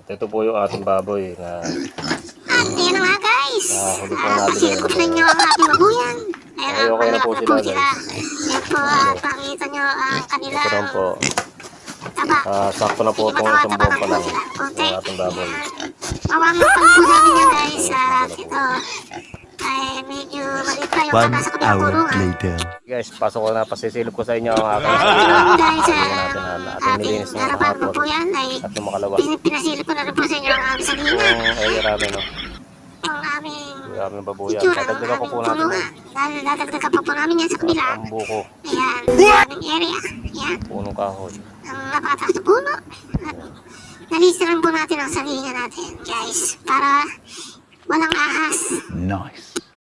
At ito po yung ating baboy na Ayan na nga guys. huli po natin. Pasilip ko na inyo ang ating babuyan. Ay, okay na po sila guys. Yan po, pakita nyo ang Ito kanilang lang po. taba. Sakto na po itong isang buwan pa lang ng ating baboy. Mawamutang po namin yan guys. Ito ay medyo maliit pa yung 1 nasa kabilang hour kulungan. later. Guys, pasok ko na. Pasisilip ko sa inyo ang aking Guys, ating nilinis ng harapan ko hapon. po yan ay At yung makalawa. pinasilip ko na rin po sa inyo ang aming salina. Yung area namin, no? Ang aming Yung aming babuyan. itsura ng Dadagdagan ko aming po natin. kulungan. Dahil dadagdagan pa po namin yan sa kabila. Ang buko. Ayan, ang aming area. Ayan, Punong kahoy. ang napakataas na puno. Nalista rin po natin ang salina natin, guys. Para walang ahas. Nice.